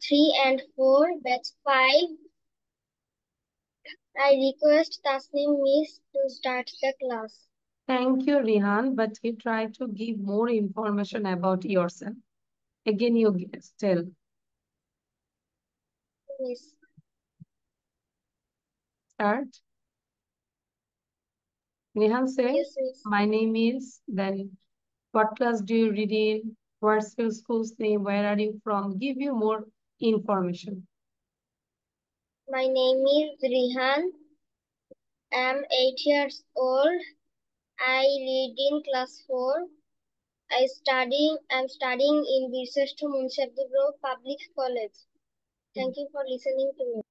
3 and 4, batch 5. I request Tasnim Miss to start the class. Thank you, Rihan, but you try to give more information about yourself. Again, you tell. Miss. Start. Rihan, say, Yes, Miss. my name is, then what class do you read in? What's your school's name? Where are you from? Give you more information. My name is Rihan. I'm 8 years old. I read in class 4. I'm studying in Birseshtu Munshabdurrao Public College. Thank you for listening to me.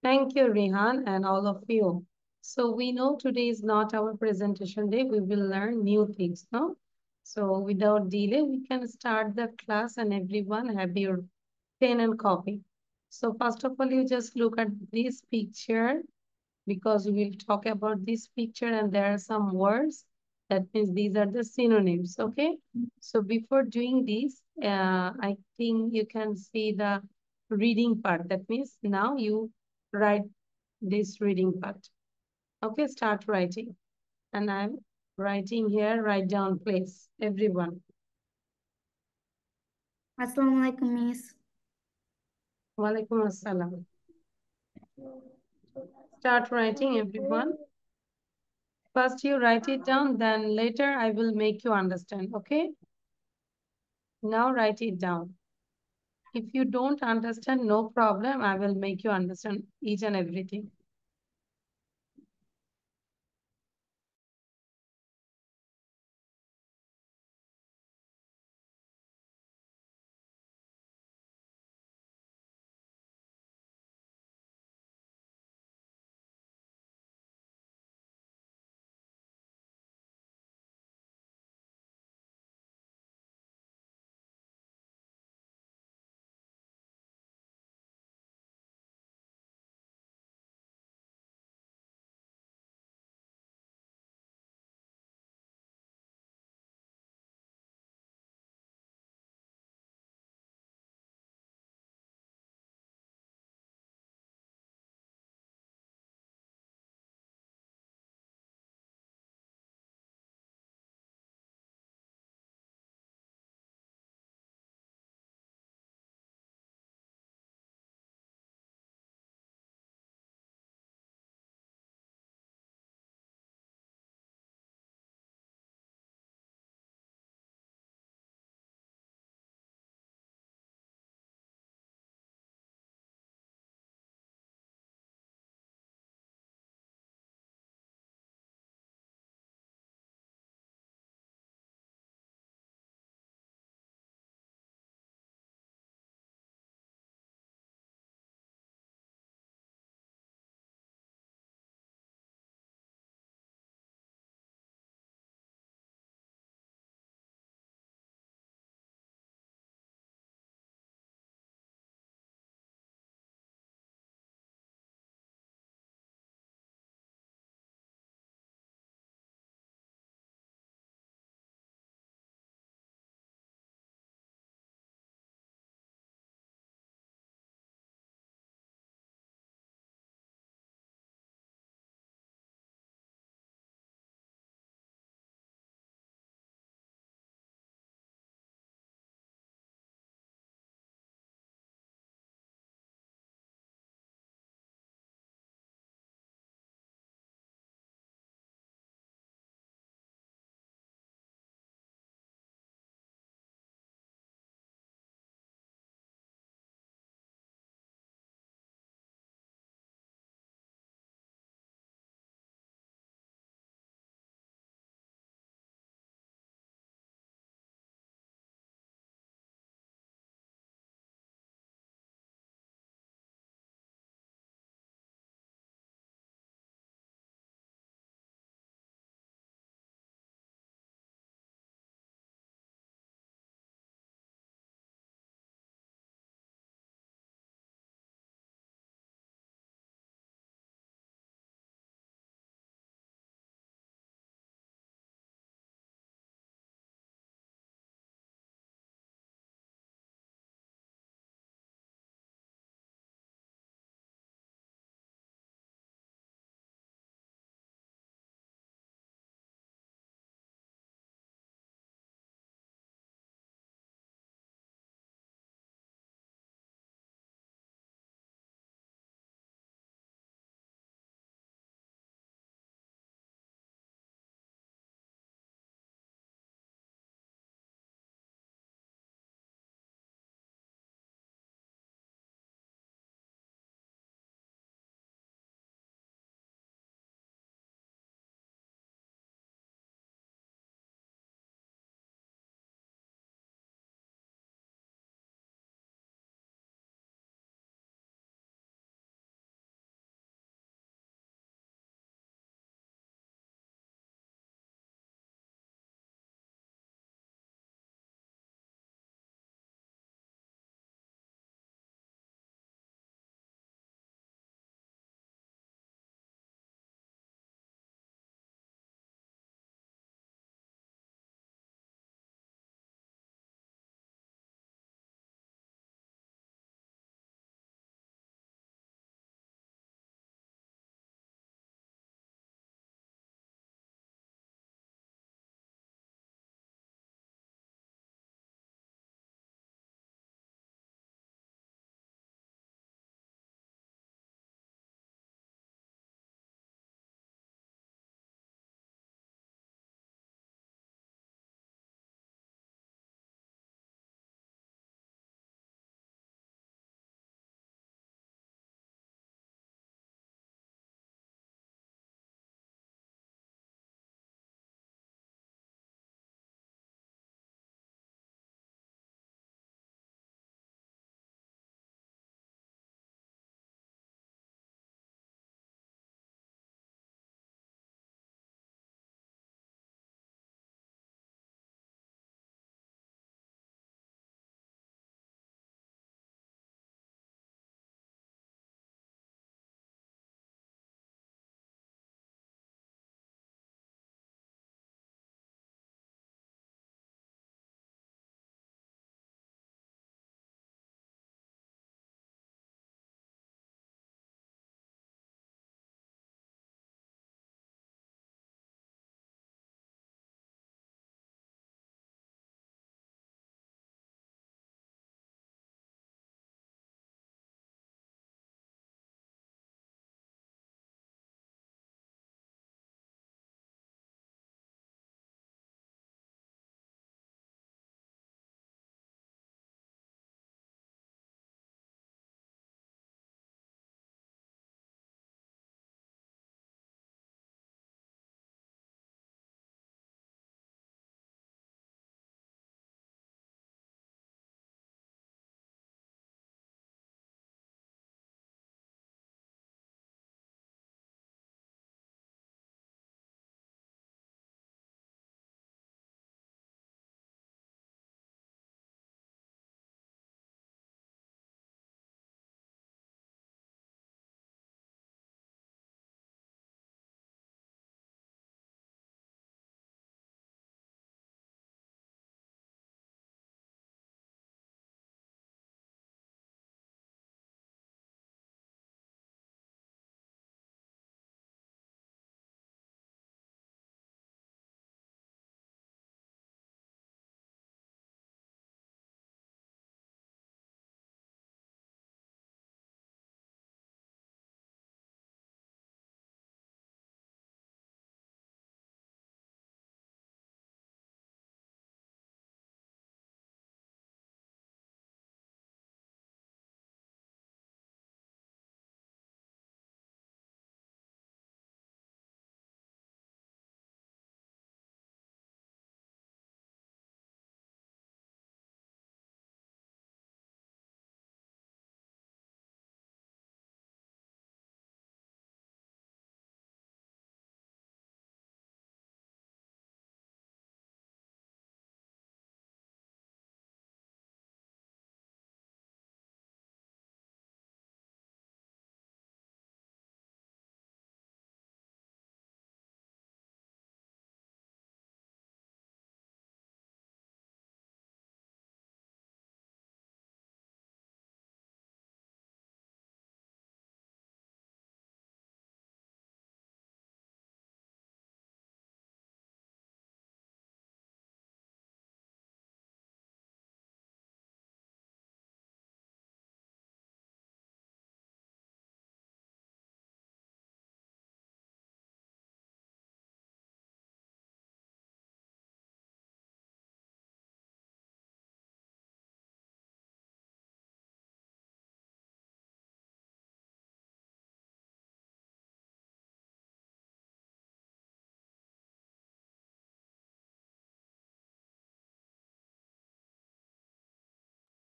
Thank you, Rihan, and all of you. So we know today is not our presentation day. We will learn new things, no? So without delay, we can start the class and everyone have your pen and copy. So first of all, you just look at this picture because we will talk about this picture and there are some words. That means these are the synonyms, okay? So before doing this, I think you can see the reading part. That means now you write this reading part. Okay, start writing. And I'm writing here, write down please, everyone. Assalamualaikum, Miss. Walaikum assalam. Start writing, everyone. First you write it down, then later I will make you understand, okay? Now write it down. If you don't understand, no problem. I will make you understand each and everything.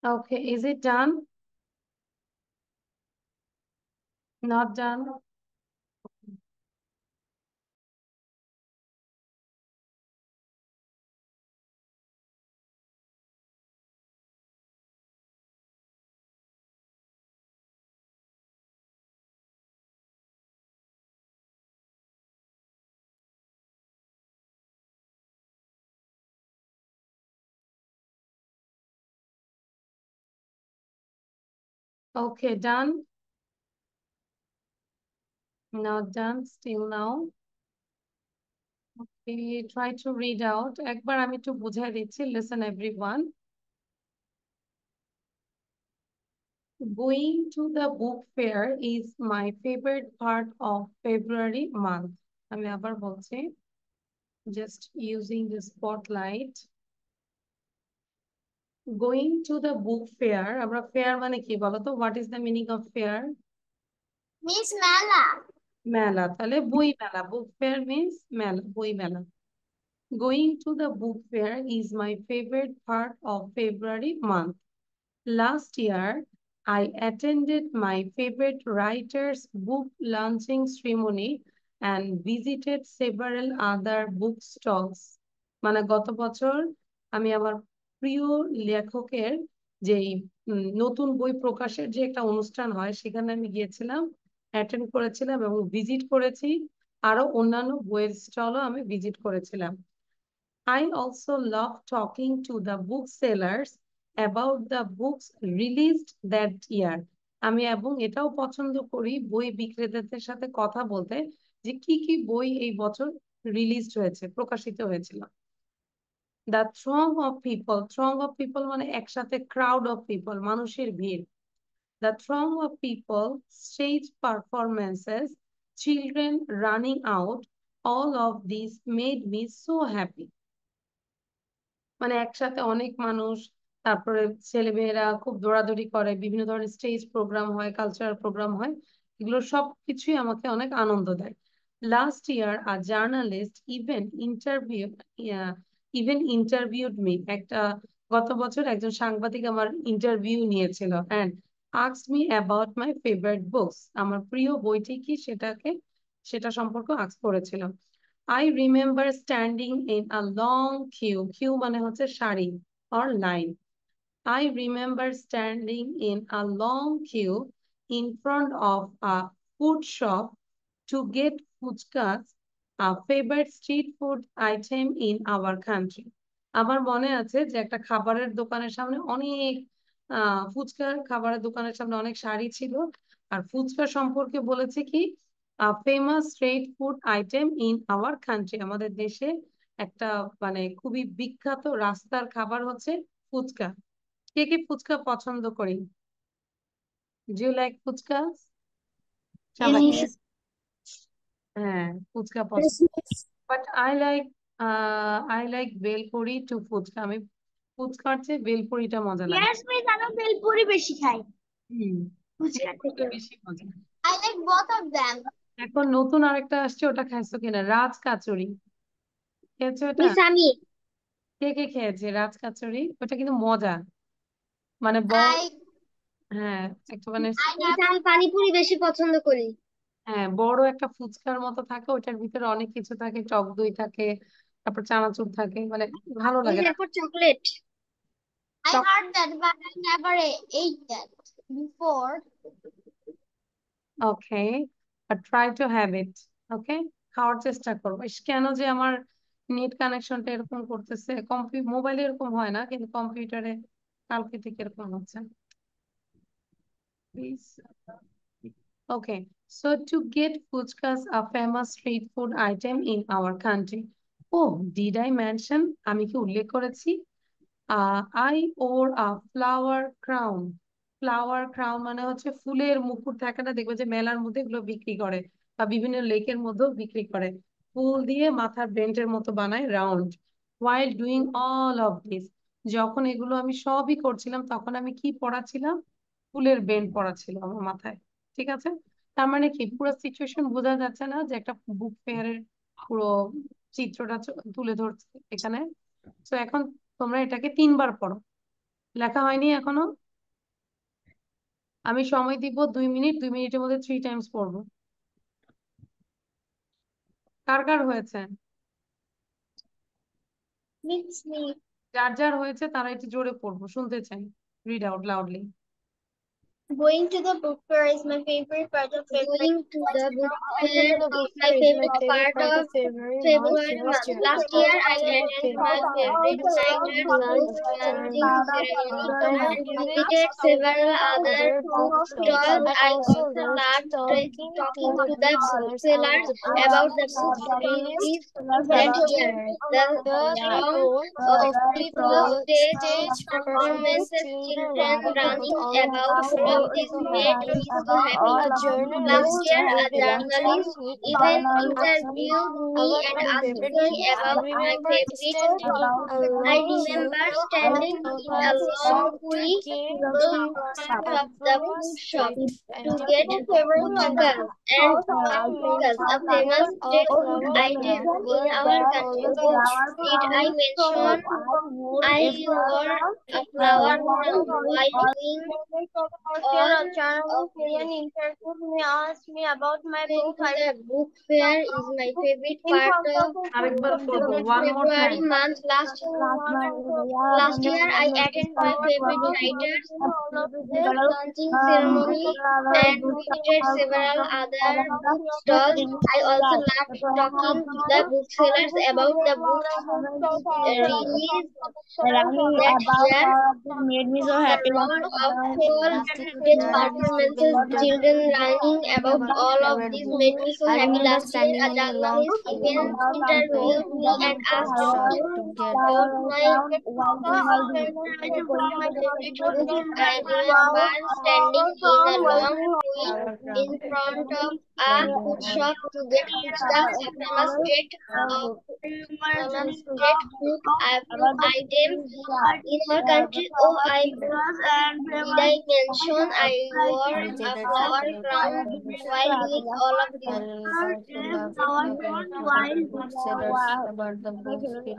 Okay, is it done? Not done? Okay, done? Not done, still now. Okay, try to read out. একবার আমি একটু বুঝাই দিচ্ছি. Listen everyone. Going to the book fair is my favorite part of February month. আমি আবার বলছি. Just using the spotlight. Going to the book fair. আমরা fair মানে কি বলতো? What is the meaning of fair? Miss মেলা মেলা, তাহলে বই মেলা. Book fair means মেলা, বই মেলা. Going to the book fair is my favorite part of February month. Last year, I attended my favorite writer's book launching ceremony and visited several other bookstalls. মানে গত বছর আমি আমার প্রিয় লেখকের যে নতুন বই প্রকাশের যে একটা অনুষ্ঠান হয় সেখানে আমি গিয়েছিলাম, অ্যাটেন্ড করেছিলাম এবং ভিজিট করেছি। আরো অন্যান্য বইয়ের স্টলও আমি ভিজিট করেছিলাম। I also love talking to the booksellers about the books released that year. আমি এবং এটাও পছন্দ করি বই বিক্রেতাদের সাথে কথা বলতে যে কি কি বই এই বছর রিলিজড হয়েছে, প্রকাশিত হয়েছিল। The throng of people মানে একসাথে crowd of people, মানুষের ভিড়। The throng of people, stage performances, children running out, all of these made me so happy. মানে একসাথে অনেক মানুষ, তারপরে ছেলেমেয়েরা খুব দৌড়াদৌড়ি করে, বিভিন্ন ধরনের স্টেজ প্রোগ্রাম হয়, কালচারাল প্রোগ্রাম হয়, এগুলো সবকিছুই আমাকে অনেক আনন্দ দেয়। লাস্ট ইয়ার আ জার্নালিস্ট ইন্টারভিউড মি, গত বছর একজন সাংবাদিক আমার ইন্টারভিউ নিয়েছিল and asked me about my favorite books. আমার প্রিয় বইটি কি সেটা সম্পর্কে আস্ক করেছিল। I remember standing in a long queue মানে হচ্ছে সারি or line. I remember standing in a long queue in front of a food shop to get fuchkas, a favorite street food item in our country. আমার মনে আছে যে একটা খাবারের দোকানের সামনে অনেক ফুচকার খাবারের দোকানের সামনে অনেক সারি ছিল, আর ফুচকা সম্পর্কে বলেছে কি famous street food item in our country, আমাদের দেশে একটা মানে খুবই বিখ্যাত রাস্তার খাবার হচ্ছে ফুচকা। কে কে ফুচকা পছন্দ করি? Do you like fuchka? সবাই? হ্যাঁ, ফুচকা পছন্দ। But I like bhelpuri to fuchka. আমি ফুচকার চেয়ে ভেলপুরিটা মজা লাগে। ইয়েস মিস আমি বেলপুরি বেশি খাই হুম, ফুচকার থেকে বেশি মজা। I like both of them এখন নতুন আরেকটা আসছে, ওটা খাইছো কিনা? রাজ কাচুরি খেয়েছো এটা? মিস আমি কে কে খেয়েছে রাজ কাচুরি? ওটা কিন্তু মজা, মানে বড়। আই হ্যাঁ, একটা মানে মিস আমি পানিপুরি বেশি পছন্দ করি হ্যাঁ বড় একটা ফুচকার মতো থাকে, ওটার ভিতরে অনেক কিছু থাকে, টক দই থাকে, তারপর চানাচুর থাকে, মানে ভালো মিস লাগে না? এরপর চকলেট I চক heard that, but I never ate that before. Okay, but try to have it. Okay, খাওয়ার চেষ্টা করবো। ইস, কেন যে আমার নেট কানেকশনটা এরকম করতেছে, মোবাইলে এরকম হয় না কিন্তু কম্পিউটারে কালকে থেকে এরকম হচ্ছে। Please. Okay, so to get fuchkas, a famous street food item in our country. Oh, did I mention? আমি কি উল্লেখ করেছি? I wore a flower crown. Flower crown মানে হচ্ছে ফুলের মুকুট থাকে না, দেখবে যে মেলার মধ্যে এগুলো বিক্রি করে বা বিভিন্ন লেকের মধ্যেও বিক্রি করে। ফুল দিয়ে মাথার বেন্টের মতো বানায় round. While doing all of this, যখন এগুলো আমি সবই করছিলাম তখন আমি কি পড়াছিলাম? ফুলের বেন্ট পড়া ছিল আমার মাথায়। ঠিক আছে, তার মানে কি পুরো সিচুয়েশন বোঝা যাচ্ছে না যে একটা বুক ফেয়ারের পুরো চিত্রটা তুলে ধরছে এখানে। তো এখন তোমরা এটাকে 3 বার পড়ো। লেখা হয়নি এখনো? আমি সময় দিব 2 মিনিট, 2 মিনিটের মধ্যে 3 টাইমস পড়বো। কার কার হয়েছে? যার যার হয়েছে তারা একটু জোরে পড়বো, শুনতে চাই। Read out loudly. Going to the book fair is my favorite part of February. Going to the book fair is my favorite part of February month. Last year, I attended my favorite writer's book launching ceremony and visited several other bookstores. I also loved talking to the booksellers about the books released that year. The throng of people, stage performances, children running about, all of this made me so happy. Last year, a journalist even interviewed me and asked me about my favorite book. I remember standing in a long queue in front of the food shop to get puchkas and puchkas, a famous street food item in our country. Oh, did I mention I wore a flower crown while doing all of this? Me asked me about my book. The book fair is my favorite part of আরেকবার পড়বো, one more February time. month. Last year I attended my favorite writers launching ceremony and visited several other bookstores. I also loved talking to the booksellers about the books released that year. Made me so The happy. roar of people, stage performances, children running about, all of this made me so happy. Last year, a journalist even interviewed me and asked me about my favorite book. I remember standing in a long queue in front of a food shop to get puchkas, a famous street food item in our country. Oh, did I mention I wore a flower crown while doing all of this?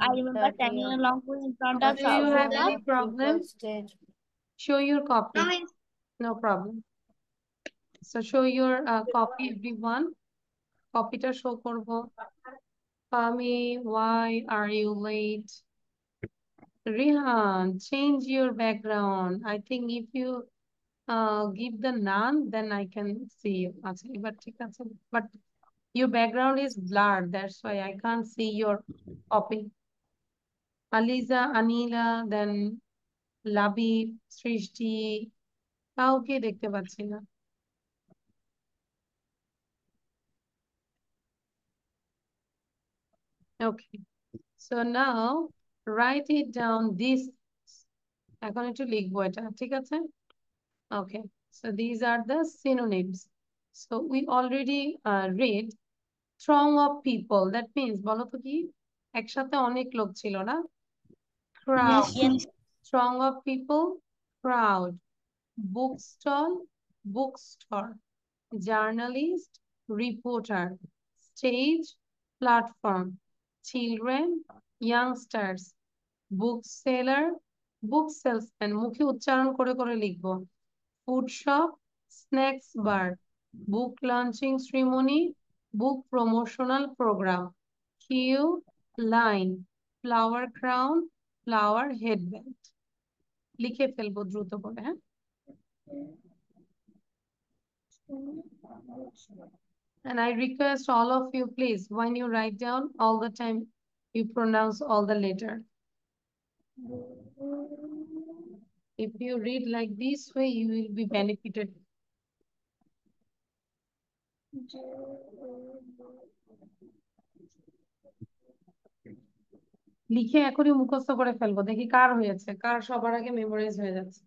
I remember standing in a long queue in front of Do you have any shop. problem? Show your copy. No problem. So show your copy, everyone. Copyটা show করবো। Pami, why are you late? Rihan, change your background. I think if you give the none, then I can see you. আচ্ছা, এবার ঠিক আছে। But your background is blurred. That's why I can't see your copy. Aliza, Anila, then Labib, Srishti, কাউকে দেখতে পাচ্ছি না। Okay. So now write it down this. এখন একটু লিখবো এটা, ঠিক আছে? Okay. So these are the synonyms. So we already read throng of people. That means বলো তো কি? একসাথে অনেক লোক ছিল না? Crowd. Yes. Throng of people, crowd. Bookstall, bookstore. Journalist, reporter. Stage, platform. Children, youngsters. Bookseller, book salesman. মুখে উচ্চারণ করে করে লিখবো। Food shop, snacks bar. Book launching ceremony, book promotional program. Queue, line. Flower crown, flower headband. লিখে ফেলবো দ্রুত করে, হ্যাঁ? And I request all of you, please, when you write down, all the time you pronounce all the letter. If you read like this way, you will be benefited. লিখে এখনই মুখস্থ করে ফেলবো, দেখি কার হয়েছে, কার সবার আগে মেমোরাইজ হয়ে যাচ্ছে।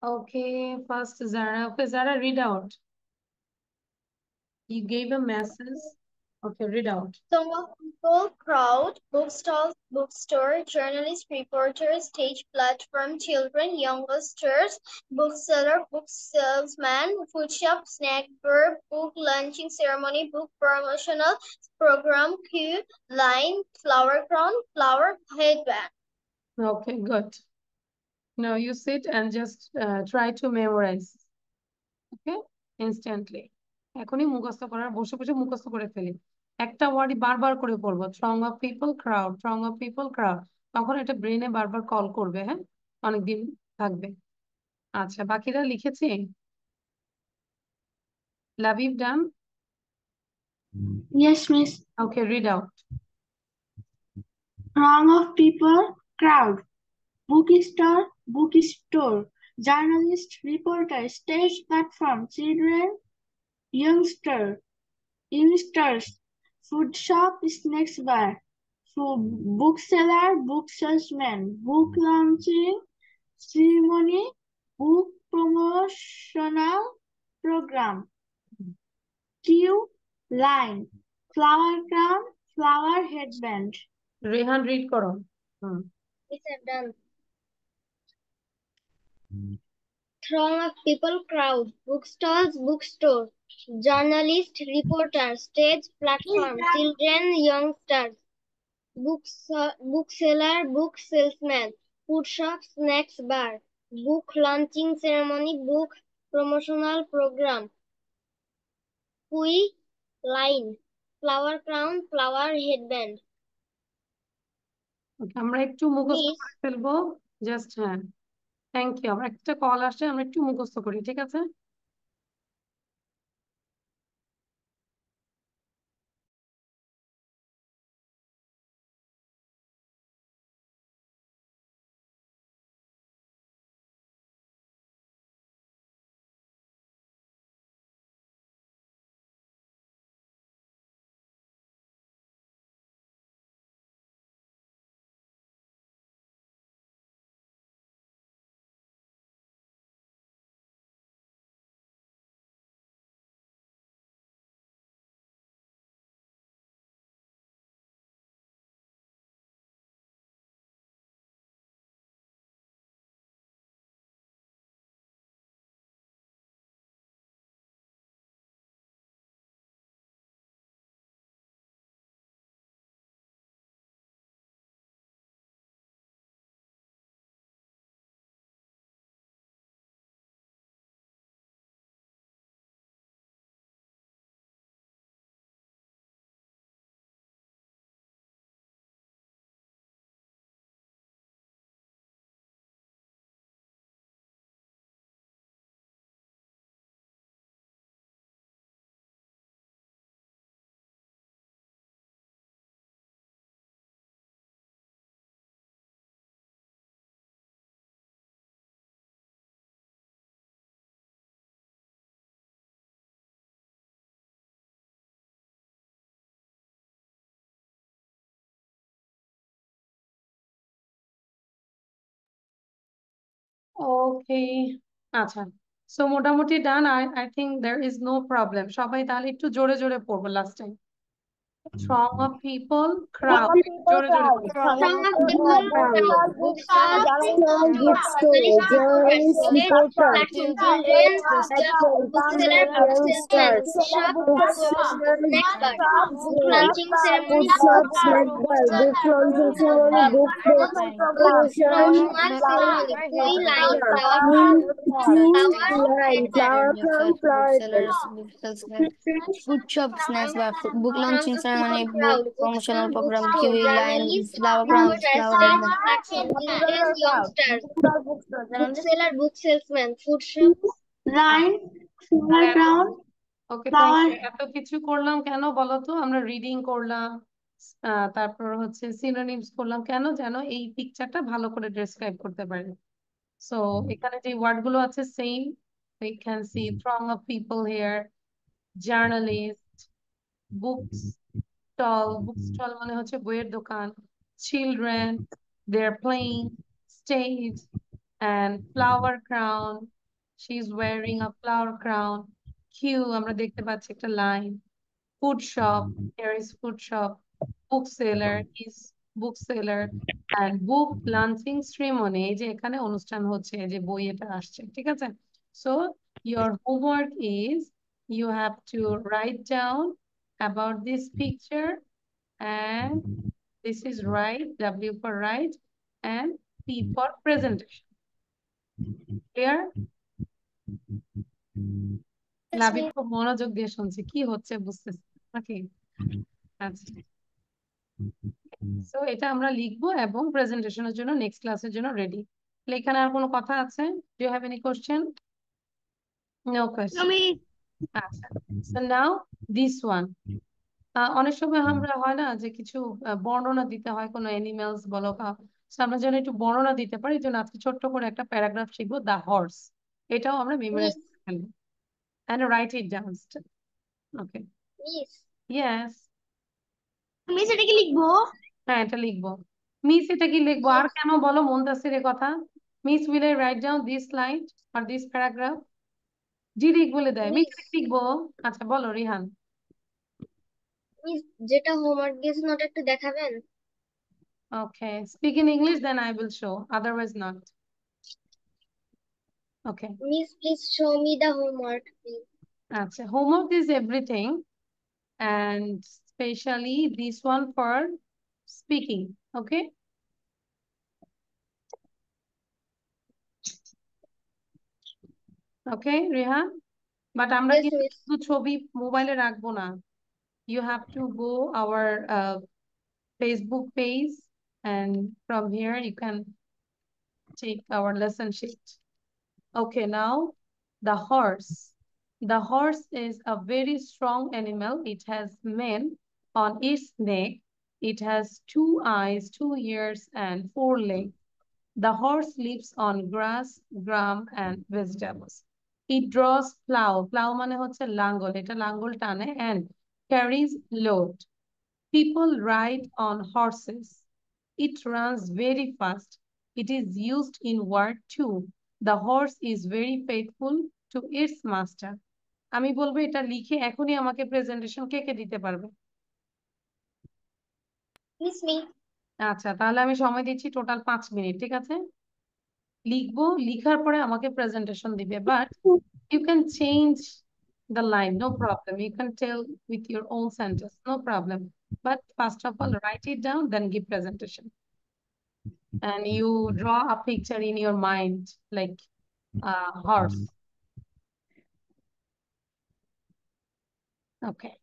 Okay, first Zara. Okay, Zara, read out. You gave a message. Okay, read out. Song of people, crowd, bookstalls, bookstore, journalist, reporter, stage platform, children, youngsters, bookseller, book salesman, food shop, snack bar, book launching ceremony, book promotional program, queue, line, flower crown, flower headband. Okay, good. Now you sit and just try to memorize. Okay, instantly. এখনই মুখস্থ করার বসে বসে মুখস্থ করে ফেলি। একটা ওয়ার্ডই বারবার করে পড়বো, throng of people crowd, throng of people crowd. তখন এটা ব্রেনে বারবার কল করবে, হ্যাঁ, অনেকদিন থাকবে। আচ্ছা, বাকিরা লিখেছি? লাবিব ডান? Yes, Miss. Okay, read out. Throng of people, crowd, bookstore, bookstore, journalist, reporter, stage platform, children, youngsters, food shop, snacks bar, bookseller, book salesman, book launching ceremony, book promotional program, queue, line, flower crown, flower headband. Rehan read করো। হুম। Yes, I've done. Throng of people, crowd, bookstalls, bookstore, journalist, reporter, stage platform, children, youngsters, bookseller, book salesman, food shop, snacks bar, book launching ceremony, book promotional program, queue, line, flower crown, flower headband. Okay, আমরা একটু মুখস্থ Miss, করে ফেলবো, just, হ্যাঁ। Thank you. আমার একটা call আসছে, আমরা একটু মুখস্থ করি, ঠিক আছে? ওকে, আচ্ছা। সো মোটামুটি done. I think there is no problem. সবাই তাহলে একটু জোরে জোরে পড়বো last time. Throng of people, crowd. জোরে জোরে পড়বো। From of people, crowd, bookstore, Bookstore, journalists, reporters, children, bookseller, book young salesman, stars, food shop, snack bar, book food launching ceremony, shop, snack bar, book launching ceremony, book promotion, bookmark ceremony, queue line, flower queue, flower line, flower crown, flower bed. Food shop, snacks bar, book from launching of ceremony, people, book crowd, promotional bookstore, program, bookstore, QE line, journalist, flower crowns, reporter, flower stage, bed. platform, displays, youngster, bookseller, book salesman, food shop, line, flower crown, okay, thank flower. You. এত কিছু করলাম কেন বলো তো? আমরা reading করলাম, তারপর হচ্ছে সিনোনিমস করলাম কেন? যেন এই পিকচারটা ভালো করে ডেসক্রাইব করতে পারি। সো এখানে যে ওয়ার্ড গুলো আছে same, we can see throng of people here, journalist, books stall, book stall মানে হচ্ছে বইয়ের দোকান, children, they're playing, stage, and flower crown, she's wearing a flower crown, queue আমরা দেখতে পাচ্ছি একটা line, food shop, here is food shop, bookseller is bookseller, and book launching ceremony, এই যে এখানে অনুষ্ঠান হচ্ছে, এই যে বই এটা আসছে, ঠিক আছে? So your homework is you have to write down about this picture, and this is right, W for right, and P for presentation. Clear? লাভি খুব মনোযোগ দিয়ে শুনছে, কি হচ্ছে বুঝতেছি নাকি? আচ্ছা, সো এটা আমরা লিখবো এবং প্রেজেন্টেশনের জন্য নেক্সট ক্লাসের জন্য রেডি। এখানে আর কোনো কথা আছে? Do you have any question? No question. আচ্ছা, সো নাও দিস ওয়ান। অনেক সময় আমরা হয় না যে কিছু বর্ণনা দিতে হয় কোনো অ্যানিমেলস বলো বা, so আমরা যেন একটু বর্ণনা দিতে পারি, এই জন্য আজকে ছোট্ট করে একটা প্যারাগ্রাফ শিখবো, দ্য হর্স। এটাও আমরা মেমোরাইজ miss, করে ফেলবো, and write it down. Okay. miss, Yes. Miss এটা কি লিখবো? হ্যাঁ, এটা লিখবো। মিস এটা কি লিখবো আর কেন বলো মুনতাসিরের কথা? Miss will I write down this line আর দিস প্যারাগ্রাফ? জি লিখ বলে দেয়, মিস miss, লিখবো। আচ্ছা বলো রিহান। miss, যেটা হোমওয়ার্ক দিয়েছেন ওটা একটু দেখাবেন? Okay, speak in English, then I will show, otherwise not. Okay, Miss, please show me the homework, please. আচ্ছা, homework is everything, and especially this one for speaking. Okay. Okay Rihan, but আমরা Yes, কিন্তু miss. শুধু ছবি মোবাইলে রাখবো না। You have to go our Facebook page, and from here you can take our lesson sheet. Okay, now the horse. The horse is a very strong animal. It has mane on its neck. It has 2 eyes, 2 ears, and 4 legs. The horse lives on grass, gram, and vegetables. It draws plow. Plow মানে হচ্ছে লাঙ্গল, এটা লাঙ্গল টানে, and carries load. People ride on horses. It runs very fast. It is used in war too. The horse is very faithful to its master. আমি বলবো এটা লিখে এখনই আমাকে প্রেজেন্টেশন কে কে দিতে পারবে? Miss me. আচ্ছা, তাহলে আমি সময় দিচ্ছি টোটাল 5 মিনিট, ঠিক আছে? লিখবো, লিখার পরে আমাকে প্রেজেন্টেশন দিবে, but you can change the line, no problem. You can tell with your own sentence, no problem. But first of all, write it down, then give presentation. And you draw a picture in your mind, like a horse. Okay.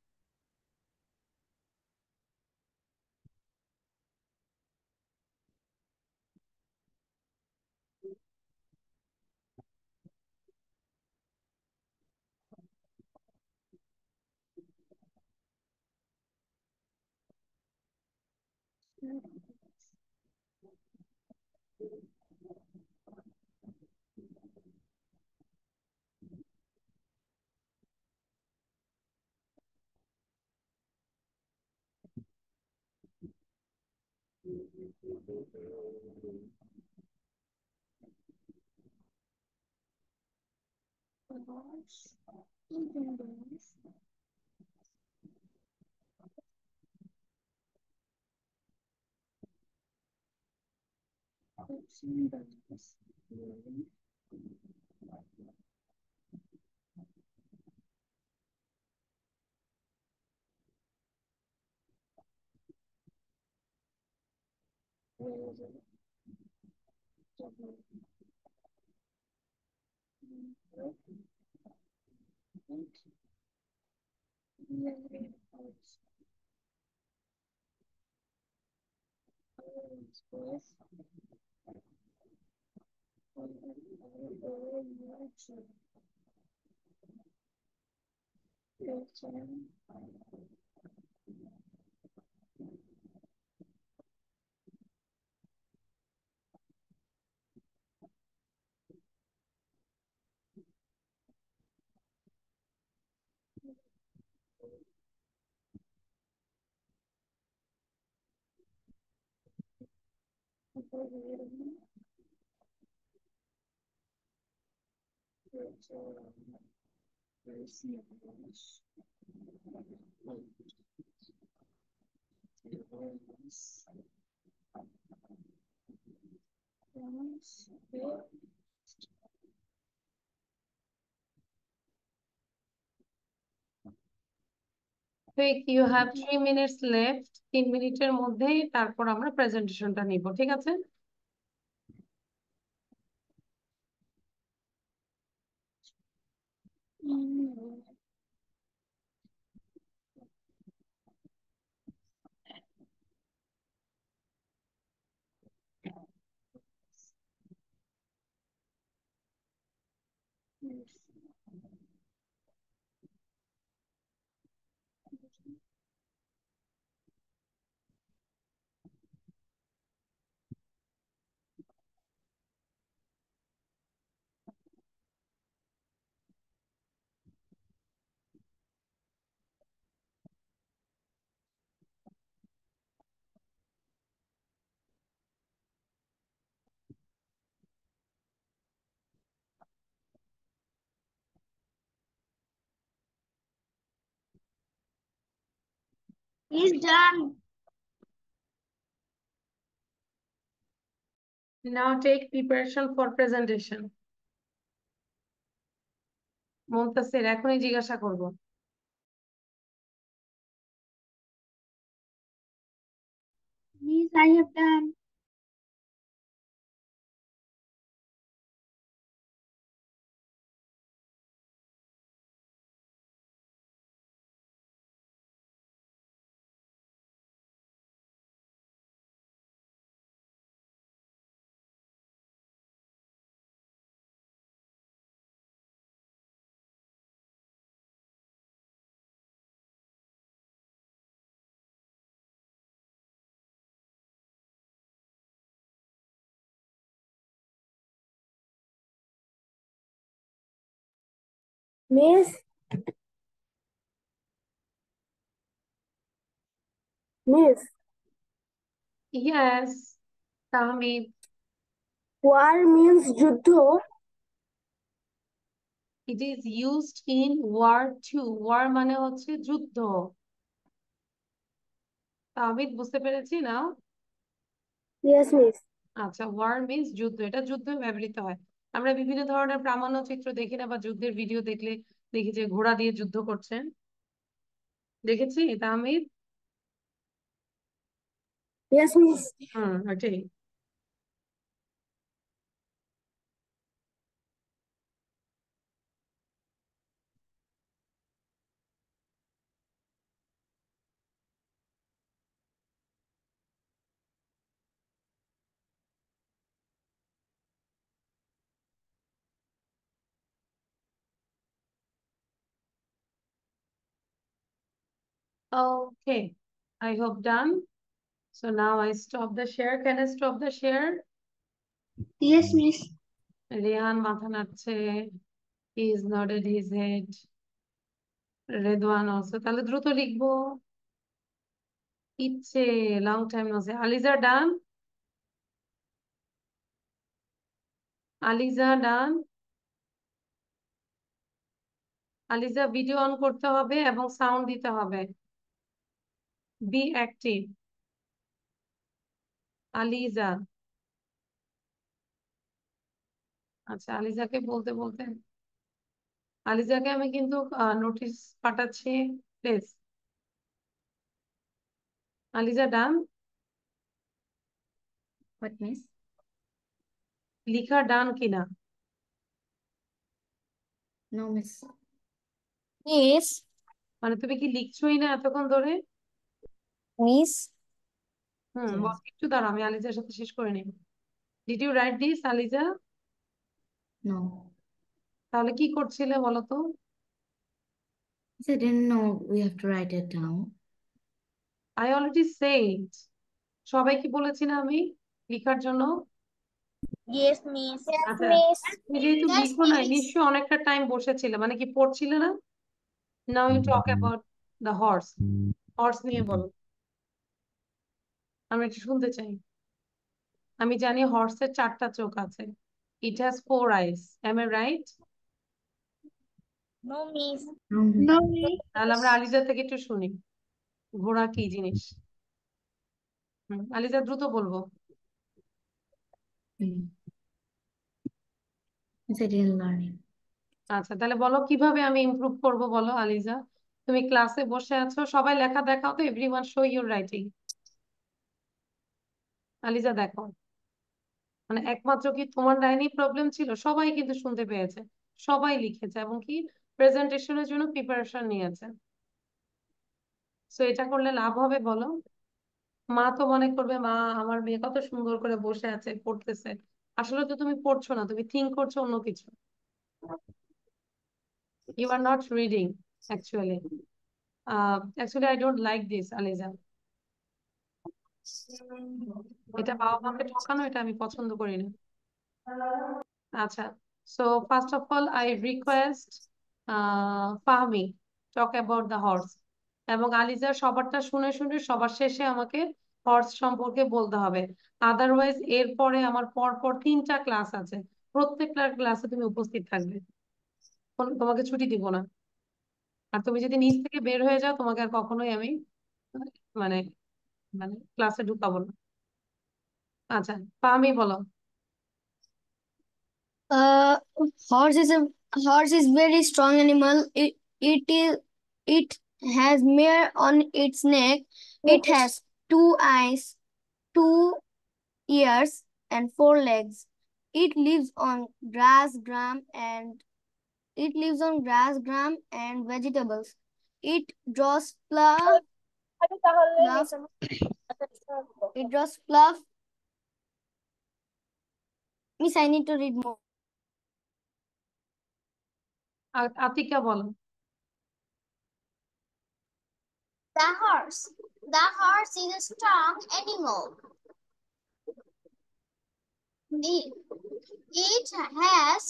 Quick, you have 3 minutes left. 3 মিনিটের মধ্যেই তারপর আমরা প্রেজেন্টেশনটা নিব, ঠিক আছে? He's done. Now take preparation for presentation. Muntasir, এখনই জিজ্ঞাসা করব। Yes, I have done. Miss, Miss, Yes, Tahmid. war means যুদ্ধ. It is used in war too. War মানে হচ্ছে যুদ্ধ। তাহমিদ, বুঝতে পেরেছি না? Yes, Miss. আচ্ছা, war means যুদ্ধ। এটা যুদ্ধ ব্যবহৃত হয়। আমরা বিভিন্ন ধরনের প্রামাণ্য চিত্র দেখি না, বা যুদ্ধের ভিডিও দেখলে দেখি যে ঘোড়া দিয়ে যুদ্ধ করছেন, দেখেছি তাহমিদ? Yes, Miss. ওটাই। Okay, I hope done. So now I stop the share. Can I stop the share? Yes, Miss. Rehan মাথা নাড়ছে, he is nodded his head. Redwan also. তাহলে দ্রুত লিখবো। ইচ্ছে, long time no say. Aliza done? Aliza done? Aliza video on করতে হবে এবং sound দিতে হবে। Be active. আলিজা। আচ্ছা, আলিজাকে বলতে বলতে আলিজাকে আমি কিন্তু নোটিশ পাঠাচ্ছি, please. Aliza done? What, miss? লিখা ডান কিনা? No, miss. Miss. মানে তুমি কি লিখছোই না এতক্ষণ ধরে? Miss. বল, একটু দাঁড়াও, আমি আলিজার সাথে শেষ করে নিই। Did you write this, Aliza? No. তাহলে কি করছিলে বলো তো? I didn't know we have to write it down. I already said. সবাইকে বলেছি না আমি লিখার জন্য? Yes, miss. আচ্ছা, তুমি যেহেতু লিখো না, নিশ্চয়ই অনেকটা টাইম বসেছিলে, মানে কি পড়ছিলে না? Now you talk about the horse. Horse নিয়ে বলো, আমি একটু শুনতে চাই। আমি জানি হর্সের 4টা চোখ আছে। It has 4 eyes, am I right? No, miss. No, miss. No, miss. তাহলে আমরা আলিজা থেকে একটু শুনি, ঘোড়া কি জিনিস। আলিজা দ্রুত বলবো। Miss, I didn't learn it. আচ্ছা, তাহলে বলো কিভাবে আমি ইমপ্রুভ করব, বলো আলিজা। তুমি ক্লাসে বসে আছো, সবাই লেখা দেখাও তো, everyone show your writing. Aliza দেখো, মানে একমাত্র কি তোমার লাইনেই প্রবলেম ছিল? সবাই কিন্তু শুনতে পেয়েছে, সবাই লিখেছে এবং কি প্রেজেন্টেশনের জন্য প্রিপারেশন নিয়েছে। সো এটা করলে লাভ হবে বলো? মা তো মনে করবে মা আমার মেয়ে কত সুন্দর করে বসে আছে পড়তেছে। আসলে তো তুমি পড়ছো না, তুমি থিঙ্ক করছো অন্য কিছু। You are not reading actually. Actually I don't like this, Aliza. এটা বাবা মাকে ঠকানো, এটা আমি পছন্দ করি না। আচ্ছা, so first of all I request Fahmi talk about the horse, এবং আলিজা সবারটা শুনে শুনে সবার শেষে আমাকে হর্স সম্পর্কে বলতে হবে। আদারওয়াইজ এরপরে আমার পরপর 3টা ক্লাস আছে, প্রত্যেকটা ক্লাসে তুমি উপস্থিত থাকবে, তোমাকে ছুটি দিব না। আর তুমি যদি নিচ থেকে বের হয়ে যাও, তোমাকে আর কখনোই আমি মানে মানে ক্লাসে ঢুকাবো না। আচ্ছা, ফাহমি বলো। Uh, horse is very strong animal. It has mare on its neck. It has two eyes, 2 ears, and 4 legs. It lives on grass, gram and vegetables. It draws fluff. It draws fluff. Miss, I need to read more. Atika বলো। The horse is a strong animal. It has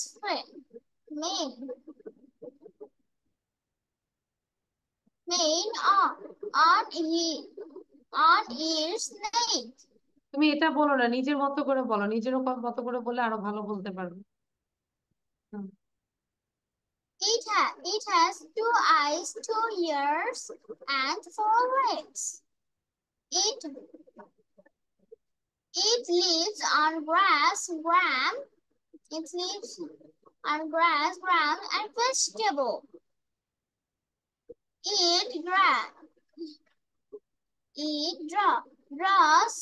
mane on its neck. তুমি এটা বলো না, নিজের মতো করে বলো, নিজের মতো করে বলে আরো ভালো বলতে পারবে। হুম। It has 2 eyes, 2 ears, and 4 legs. It lives on grass, gram, and vegetable. It draws.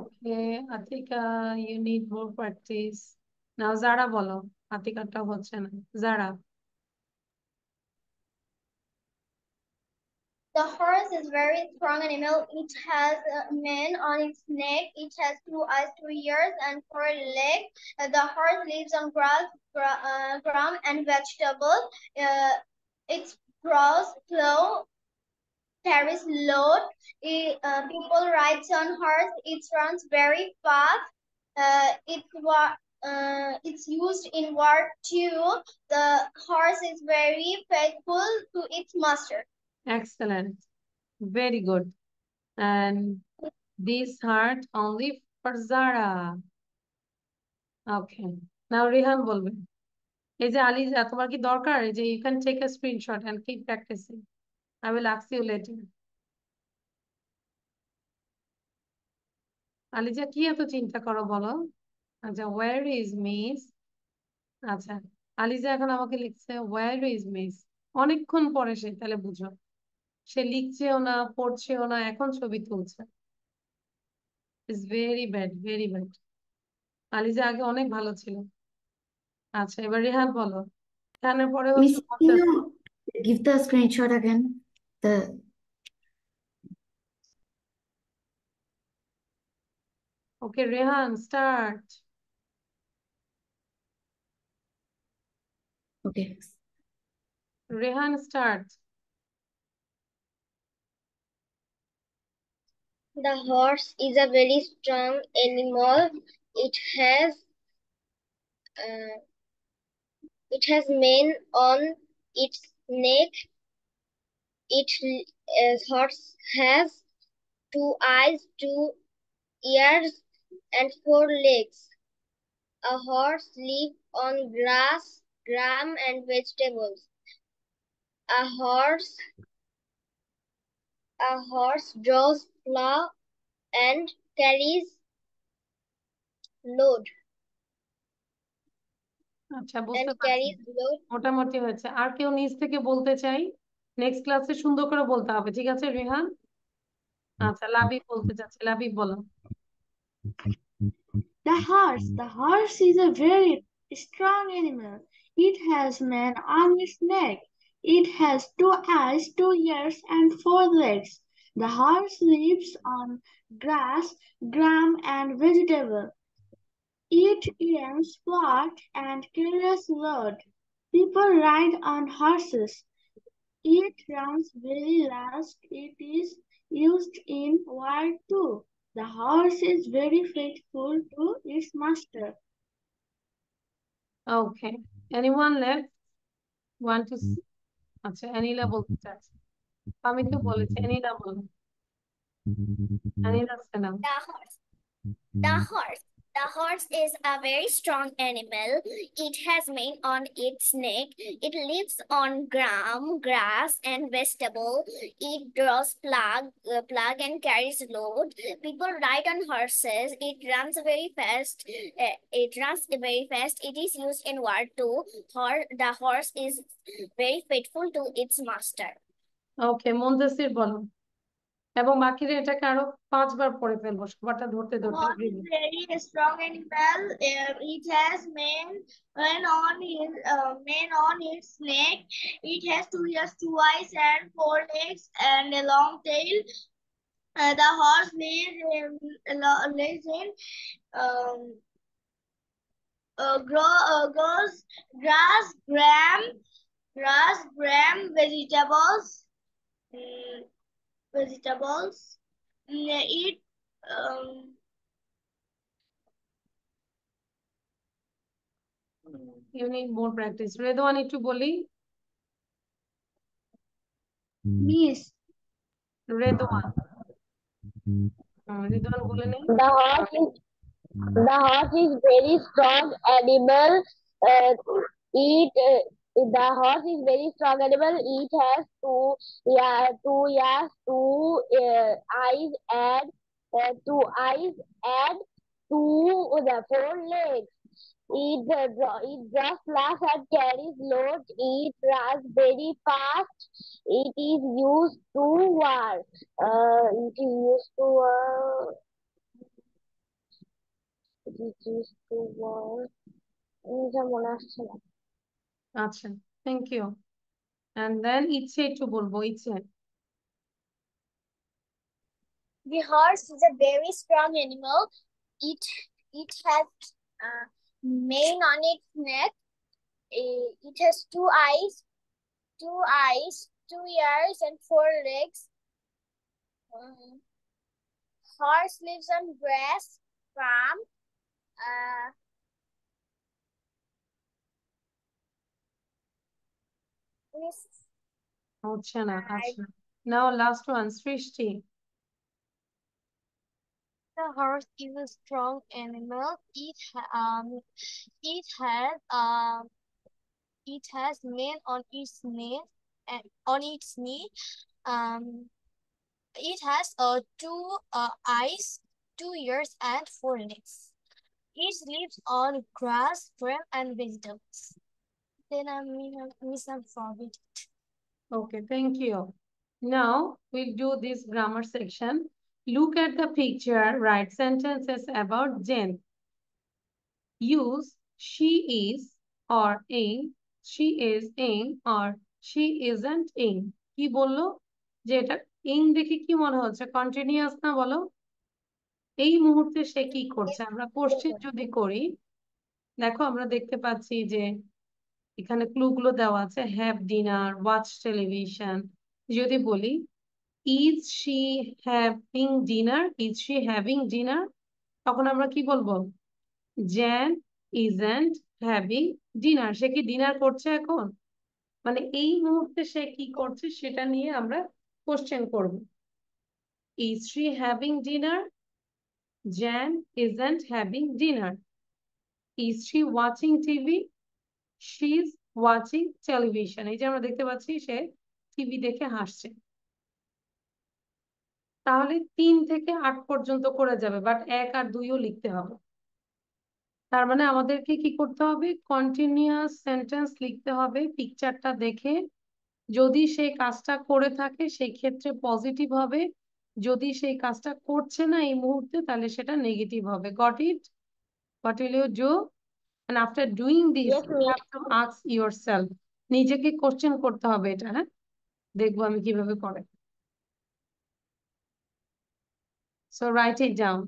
Okay Atika, you need more practice. Now যারা বলো, আতিকাটা হচ্ছে না। যারা। The horse is very strong animal. It has a mane on its neck. It has 2 eyes, 2 ears, and 4 legs. The horse lives on grass, gram, and vegetables. Its grows slow, carries load. People rides on horse. It runs very fast. It's used in war too. The horse is very faithful to its master. Excellent, very good. And this heart only for Zara. Okay, now Rihan বলবে। এই যে আলিজা, তোমার কি দরকার? এই যে you can take a screenshot and keep practicing. I will ask you later. Aliza, কি এত চিন্তা করো বলো? আচ্ছা, where is miss? আচ্ছা, আলিজা এখন আমাকে লিখছে where is miss? অনেকক্ষণ পরে সে, তাহলে বুঝো সে লিখছেও না, পড়ছেও না, এখন ছবি তুলছে। Is very bad, very bad. Aliza আগে অনেক ভালো ছিল। আচ্ছা, এবার রেহান বলো। রেহানের পরে হচ্ছে Miss, can you give the screenshot again? The okay Rehan, start. okay. Rehan, start. The horse is a very strong animal. It has uh, mane on its neck. Horse has 2 eyes, 2 ears, and 4 legs. A horse lives on grass, gram, and vegetables. A horse draws plow and carries load. আচ্ছা, বুঝতে পারছি, মোটামুটি হয়েছে। আর কেউ নিজ থেকে বলতে চাই? নেক্সট ক্লাসে সুন্দর করে বলতে হবে, ঠিক আছে রেহান? আচ্ছা, লাবিব বলতে চাচ্ছি, লাবিব বলো। The horse is a very strong animal. It has mane on its neck. It has 2 eyes, 2 ears, and 4 legs. The horse lives on grass, gram, and vegetable. It eats flat and carries load. People ride on horses. It runs very fast. It is used in war too. The horse is very faithful to its master. Okay, anyone left one two? আচ্ছা, অ্যানিলা বলতে চাচ্ছি। আমি তো বলেছি, অ্যানিলা বলো। অ্যানিলা সালাম। The horse. The horse. The horse is a very strong animal. It has mane on its neck. It lives on grass, and vegetable. It draws plug and carries load. People ride on horses. It runs very fast. It is used in war too. The horse is very faithful to its master. ওকে, মুনতাসির বলো। এবং বাকিরা এটাকে আরো 5 বার পড়ে ফেলবো, সবারটা ধরতে ধরতে। Horse is very strong animal. It has mane on its neck. It has 2 ears, 2 eyes, and 4 legs, and a long tail. The horse lives in um, grows grass, gram, vegetables. mm, Vegetables. It You need more practice. Redwan একটু বলি। Miss. Redwan, Redwan বলে নেই। The horse is very strong animal. The horse is very strong animal. It has two ears, eyes, and 4 legs. It just laughs and carries loads. It runs very fast. It is used to war. It is used to It is used to war. এটা মনে আসছে না। আচ্ছা, thank you. And then ইচ্ছে একটু বলবো, ইচ্ছে। The horse is a very strong animal. It has mane on its neck. It has 2 ears, and 4 legs. Horse lives on grass, farm. হচ্ছে না, আচ্ছা। নাও লাস্ট ওয়ান, সৃষ্টি। The horse is a strong animal. It has It has men on its knee. On its knee. It has two eyes, 2 ears, and 4 legs. It lives on grass, grass, and vegetables. Then I miss and forget. Okay, thank you. Now we'll do this grammar section. Look at the picture, write sentences about Jane. Use she is or in, she is in or she isn't in. কি বললো যে এটা in দেখে কি মনে হচ্ছে continuous না বলো এই মুহূর্তে সে কি করছে আমরা কোশ্চেন যদি করি দেখো আমরা দেখতে পাচ্ছি যে এখানে ক্লু গুলো দেওয়া আছে হ্যাভ ডিনার ওয়াচ টেলিভিশন যদি বলি is she having dinner is she having dinner তখন আমরা কি বলবো জ্যান ইজন্ট হ্যাভিং ডিনার সে কি ডিনার করছে এখন মানে এই মুহূর্তে সে কি করছে সেটা নিয়ে আমরা কোশ্চেন করব is she having dinner Gen isn't having dinner is she watching TV she is watching television এই যে আমরা দেখতে পাচ্ছি সে টিভি দেখে হাসছে তাহলে 3 থেকে 8 পর্যন্ত করে যাবে বাট 1 আর 2ও লিখতে হবে তার মানে আমাদেরকে কি করতে হবে কন্টিনিউয়াস সেন্টেন্স লিখতে হবে পিকচারটা দেখে যদি সেই কাজটা করে থাকে সেই ক্ষেত্রে পজিটিভ হবে যদি সেই কাজটা করছে না এই মুহূর্তে তাহলে সেটা নেগেটিভ হবে got it what will you do and after doing this you have to ask yourself নিজেকে কোশ্চেন করতে হবে এটা হ্যাঁ দেখবো আমি কিভাবে করে so write it down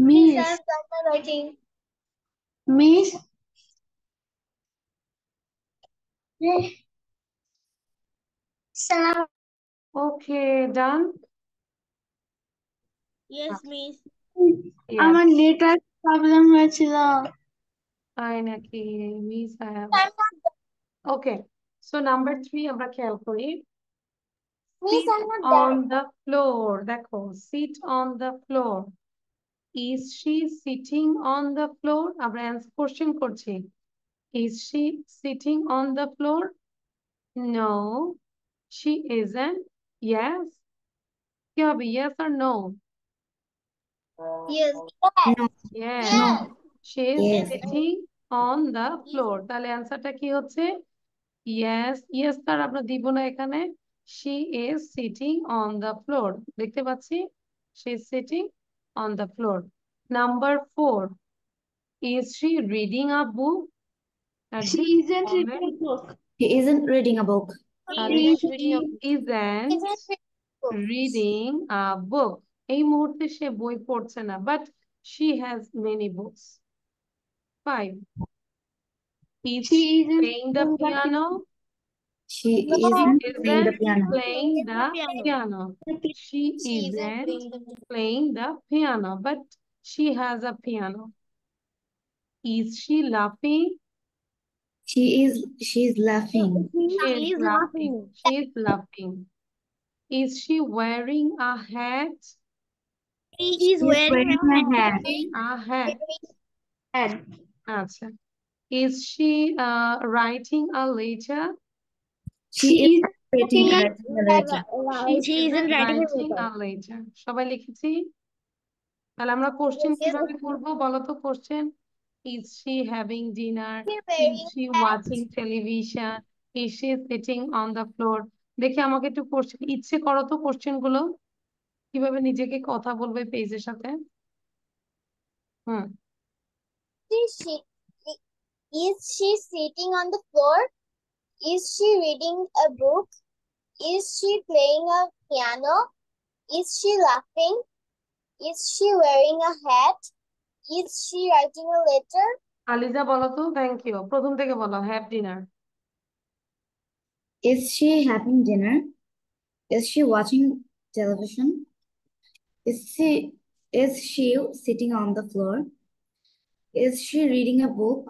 Miss, I've done my writing. Miss. Salam. Okay, done? Yes, miss. Yes. আমার নেটওয়ার্ক প্রবলেম হয়েছিল। তাই নাকি? Miss I'm not done. Okay. So number 3 আমরা খেয়াল করি। Miss, Sit I'm not done. on the floor. দেখো, sit on the floor. Is she sitting on the floor? আমরা answer question করছি। Is she sitting on the floor? No, she isn't. Yes. কি হবে? Yes or no? Yes. Yes. Yes. She is sitting on the floor. তাহলে অ্যান্সারটা কি হচ্ছে? Yes. Yes তার আমরা দিব না এখানে। She is sitting on the floor. দেখতে পাচ্ছি? She is sitting on the floor. Number 4. Is she reading a book? At She this isn't moment, reading a book. He isn't reading a book. তাহলে She she isn't reading a book. এই মুহূর্তে সে বই পড়ছে না, but she has many books. 5. Is She she isn't playing the piano? She She isn't playing the isn't piano. playing the piano. She isn't playing the piano, but she has a piano. Is she laughing? She's laughing. She is laughing. She is laughing. Is she wearing a hat? He is She's wearing wearing a hat. A hat. had. আচ্ছা. Is she writing a letter? She is writing a letter. She isn't writing a letter. সবাই লিখেছি? তাহলে আমরা question কিভাবে করব বলো তো? Question, is she having dinner? Is she watching television? Is she sitting on the floor? দেখে আমাকে একটু কোশ্চেন ইচ্ছে করো তো কোশ্চেন গুলো কিভাবে নিজেকে কথা বলবে পেজের সাথে। Is she sitting on the floor? Is she reading a book? Is she playing a piano? Is she laughing? Is she wearing a hat? Is she writing a letter? Aliza বলো তো। Thank you. প্রথম থেকে বলো, have dinner. Is she having dinner? Is she watching television? Is she sitting on the floor? Is she reading a book?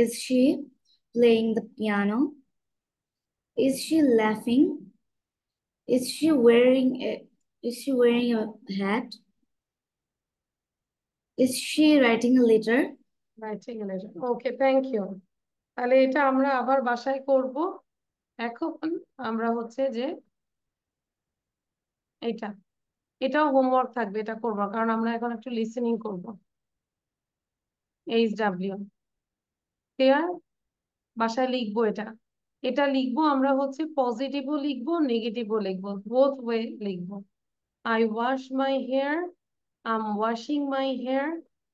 Is she playing the piano? Is she laughing? Is she wearing a hat? Is she writing a letter? Writing a letter. Okay, thank you. তাহলে এটা আমরা আবার বাসায় করব। এখন আমরা হচ্ছে যে এটাও হোমওয়ার্ক থাকবে, এটা করবো কারণ আমরা এখন একটু লিসেনিং করব। HW clear? বাসায় লিখবো এটা। এটা লিখবো আমরা হচ্ছে পজিটিভও লিখবো নেগেটিভও লিখবো, বোথ ওয়ে লিখবো। I wash my hair, I'm washing my hair,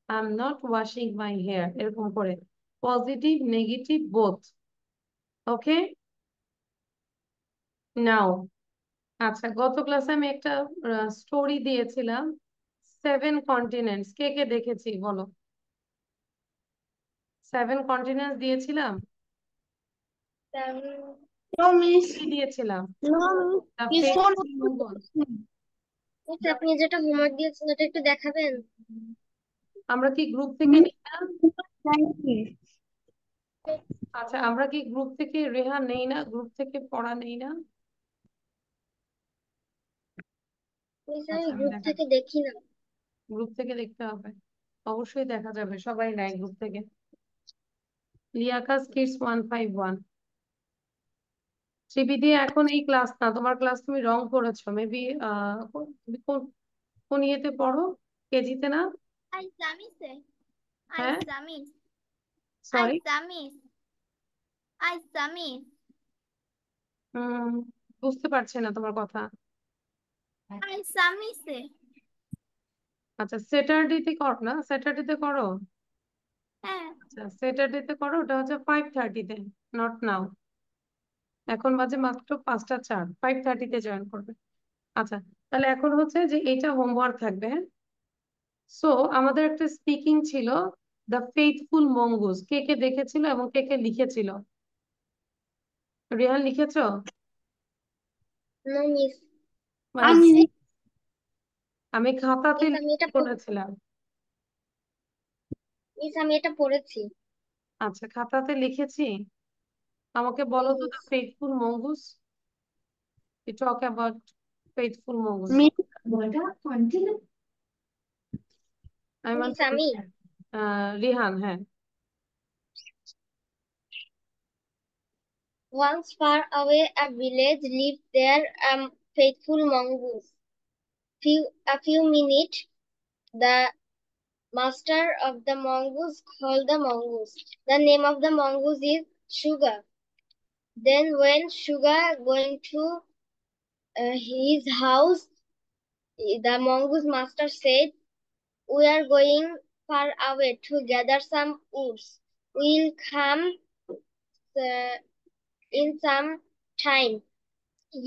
I'm not washing my hair, এরকম করে পজিটিভ নেগেটিভ বোথ। ওকে নাও। আচ্ছা, গত ক্লাসে আমি একটা স্টোরি দিয়েছিলাম, 7 কন্টিনেন্টস। কে কে দেখেছি বলো? 7 কন্টিনেন্টস দিয়েছিলাম। No, miss. কি দিয়েছিলাম? No, The miss. famous Mughal। আপনি যেটা হোমওয়ার্ক দিয়েছেন ওটা একটু দেখাবেন? আমরা কি গ্রুপ থেকে নিতাম? Thank you. আচ্ছা, আমরা কি গ্রুপ থেকে রেহা নেই না? গ্রুপ থেকে পড়া নেই না? আচ্ছা, গ্রুপ থেকে দেখি না। গ্রুপ থেকে দেখতে হবে, অবশ্যই দেখা যাবে। সবাই নেয় গ্রুপ থেকে। লিয়াকাস কিডস 151। শ্রীবিদ্যা এখন এই ক্লাস না, তোমার ক্লাস তুমি রং করেছো মেবি। কোন ইয়েতে পড়ো? কেজিতে না? Islamis. হ্যাঁ, Islamis. Sorry, Islamis. Islamis. বুঝতে পারছি না তোমার কথা। Islamis. আচ্ছা, স্যাটারডেতে করো না? স্যাটারডেতে করো? হ্যাঁ। আচ্ছা, স্যাটারডেতে করো, ওটা হচ্ছে 5:30-তে, নট নাও। এখন বাজে মাত্র 5:04, 5:30-তে জয়েন করবে। আচ্ছা, তাহলে এখন হচ্ছে যে এইটা হোমওয়ার্ক থাকবে। হ্যাঁ, সো আমাদের একটা স্পিকিং ছিল দ্য ফেইথফুল মঙ্গুস। কে কে দেখেছিল এবং কে কে লিখেছিল? রিহান লিখেছো? No, miss. মানে আমি আমি খাতাতে Miss, আমি এটা করেছিলাম। মিস আমি এটা পড়েছি। আচ্ছা, খাতাতে লিখেছি। আমাকে বলো তো the faithful mongoose. You talk about faithful mongoose. Miss I want miss to আমি রিহান, হ্যাঁ। Once far away a village lived there a faithful mongoose. A few minutes the master of the mongoose called the mongoose. The name of the mongoose is Sugar. Then when Sugar going to his house, the mongoose master said, "We are going far away to gather some woods. We'll come uh, in some time.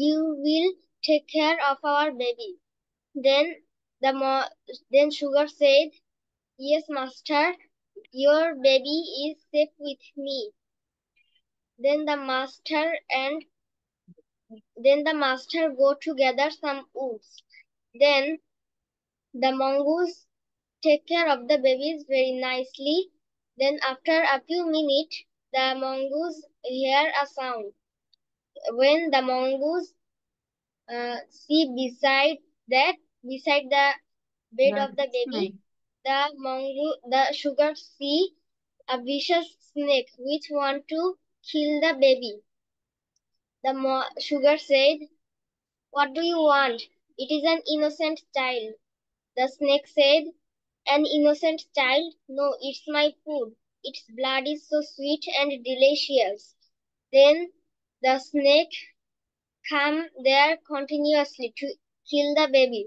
You will take care of our baby." Then then Sugar said, "Yes, master, your baby is safe with me." Then the master go to gather some woods. Then the mongoose take care of the babies very nicely. Then after a few minutes, the mongoose hear a sound. When the mongoose see beside the bed of the baby, the Sugar see a vicious snake which want to kill the baby. The Sugar said, "What do you want? It is an innocent child." The snake said, "An innocent child? No, it's my food. Its blood is so sweet and delicious." Then the snake come there continuously to kill the baby.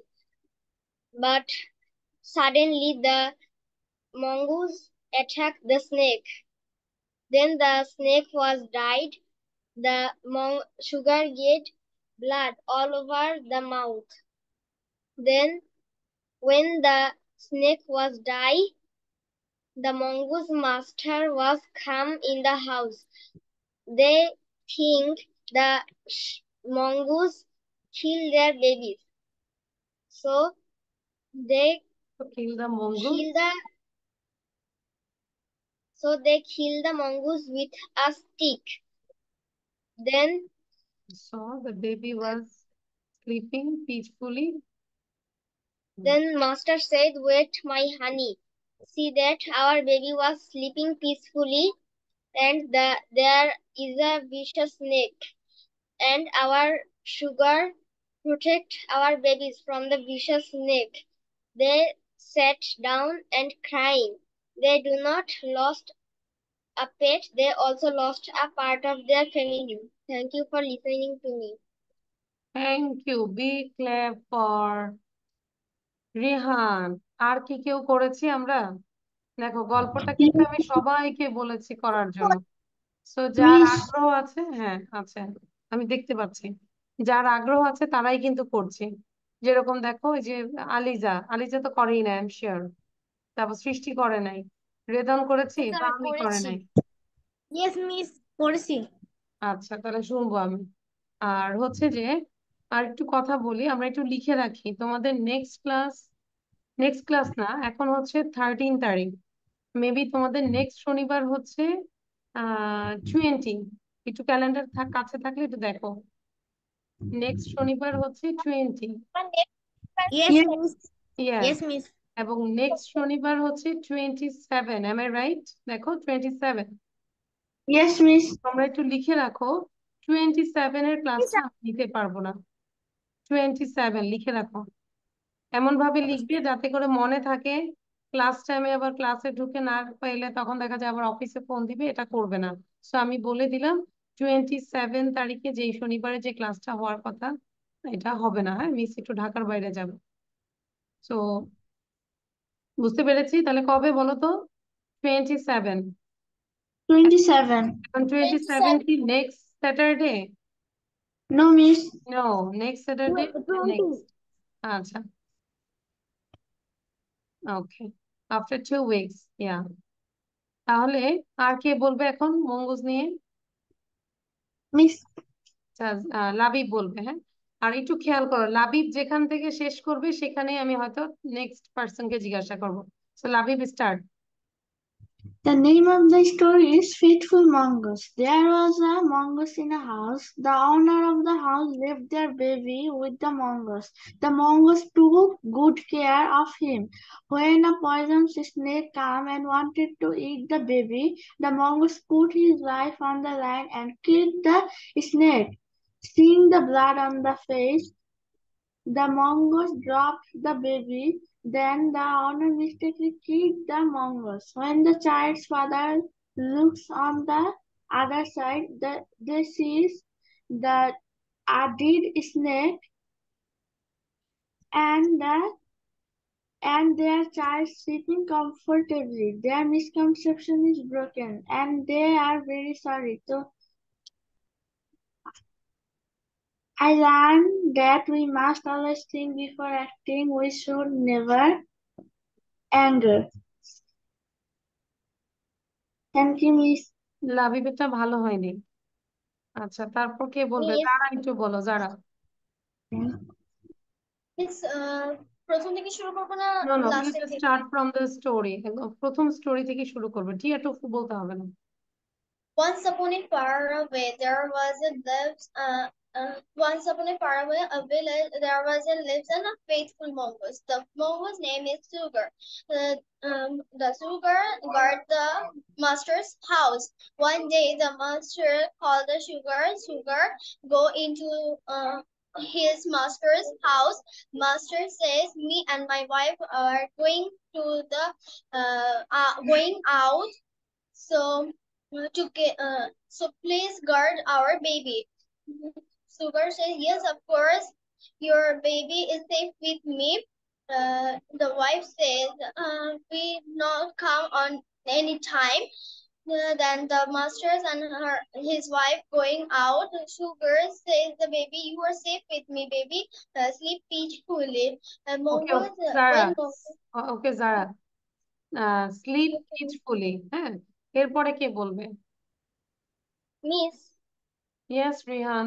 But suddenly the mongoose attacked the snake. Then the snake was died. The Sugar get blood all over the mouth. Then when the snake was die, the mongoose master was come in the house. They think the mongoose kill their babies. So they to kill the mongoose. kill the mongoose with a stick. Then So the baby was sleeping peacefully. master said, "Wait, my honey. See that our baby was sleeping peacefully, and there is a vicious snake, and our Sugar protect our babies from the vicious snake." They sat down and crying. They do not lost a pet, they also lost a part of their family. Thank you for listening to me. Thank you. Be clever. Rihan, আর কি কেউ করেছি আমরা? দেখো, গল্পটা কিন্তু আমি সবাইকে বলেছি করার জন্য। সো যার মিস আগ্রহ আছে, হ্যাঁ আছে, আমি দেখতে পাচ্ছি, যার আগ্রহ আছে তারাই কিন্তু করছে। যেরকম দেখো, ওই যে আলিজা তো করেই না, আই এম শিওর। তারপর সৃষ্টি করে নাই, রেদন করেছি, পাওনি করে নাই। ইয়েস মিস, পড়েছি। আচ্ছা, তাহলে শুনবো আমি। আর হচ্ছে যে, আর একটু কথা বলি, আমরা একটু লিখে রাখি তোমাদের নেক্সট ক্লাস না, এখন হচ্ছে 13 তারিখ। মেবি তোমাদের নেক্সট শনিবার হচ্ছে 20। একটু ক্যালেন্ডার কাছে থাকলে একটু দেখো। নেক্সট শনিবার হচ্ছে 20। Yes miss. Yes. Yes miss. এবং নেক্সট শনিবার হচ্ছে 27। Am I right? দেখো 27। ইয়েস মিস তোমরা একটু লিখে রাখো, 27 এর ক্লাসটা আমি নিতে পারবো না। 27 লিখে রাখো, এমন ভাবে লিখবে যাতে করে মনে থাকে। ক্লাস টাইমে আবার ক্লাসে ঢুকে না পাইলে তখন দেখা যায় আবার অফিসে ফোন দিবে, এটা করবে না। সো আমি বলে দিলাম, 27 তারিখে যেই শনিবারে যে ক্লাসটা হওয়ার কথা, এটা হবে না। হ্যাঁ, মিস একটু ঢাকার বাইরে যাবে। সো বুঝতে পেরেছি, তাহলে কবে বলো তো? 27। 27 এখন 27 কি next Saturday? No miss no, next Saturday next. আচ্ছা, Okay. After 2 weeks. Yeah. তাহলে আর কে বলবে এখন মঙ্গজ নিয়ে? Miss, লাবিব বলবে, হ্যাঁ। আর একটু খেয়াল করো, লাবিব যেখান থেকে শেষ করবে সেখানে আমি হয়তো নেক্সট পার্সনকে জিজ্ঞাসা করবো। So Labib start. the name of the story is Faithful Mongoose. There was a mongoose in a house. The owner of the house left their baby with the mongoose. The mongoose took good care of him. When a poisonous snake came and wanted to eat the baby, the mongoose put his wife on the line and killed the snake. Seeing the blood on the face, the mongoose dropped the baby. Then the owner mistakenly killed the mongoose. When the child's father looks on the other side, they sees that a dead snake and their child sleeping comfortably. Their misconception is broken, and they are very sorry. So I learned that we must always think before acting. We should never anger. Thank you, Miss. লাবিবেরটা ভালো হয়নি। আচ্ছা, তারপর কে বলবে? Miss. যারা একটু বলো, যারা। Miss, প্রথম থেকে শুরু করবো না No, no, you লাস্টের just থেকে? start from the story. প্রথম স্টোরি থেকে শুরু করবে, টিয়া টুকু বলতে হবে না। Once upon a far away, there was a lives. Once upon a far away, a village. There was a lives and a faithful mongoose. The mongoose name is Sugar. The Sugar guard the master's house. One day, the master called the Sugar, go into his master's house. Master says, me and my wife are going to the going out. So so please guard our baby. Sugar says, yes, of course. Your baby is safe with me. The wife says, we not come on any time. Then the masters and his wife going out. Sugar says, the baby, you are safe with me, baby. Sleep peacefully. ওকে যারা, slip peacefully. হ্যাঁ, এরপরে কে বলবে? Miss yes Rihan.